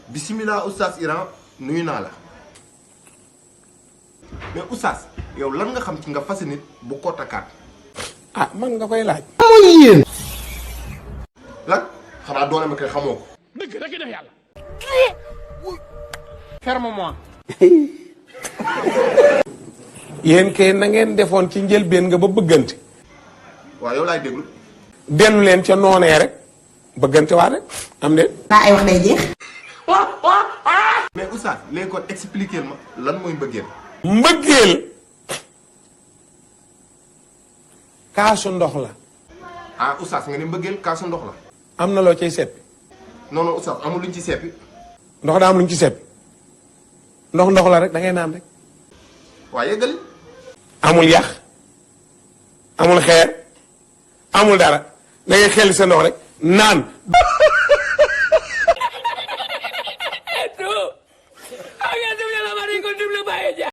bismillah oustaz Iran nuyu naa la mais oustaz yow lan nga xam ci nga fas nit bu ko takkaat. ah man nga koy laaj. mooy yéen. lan xanaa doole ma koy xamoo ko. dëgg rek def yàlla. ferme-moi. yéen kay na ngeen defoon ci njëlbeen nga ba bëggante. waaw yow laay déglu. dellu leen ca noonee rek bëggante waa rek am de. naa ay wax day jeex. mais oustaz léegi kon expliquer ma lan mooy mbëggeel. mbëggeel kaasu ndox la. ah oustaz nga ne mbëggeel kaasu ndox la. am na loo cay seppi. non non oustaz amul luñ ci seppi. ndox daa am luñ ci seppi ndox la rek da ngay naan rek. waa yeggali. amul yax amul xeer amul dara da ngay xel sa ndox rek naan.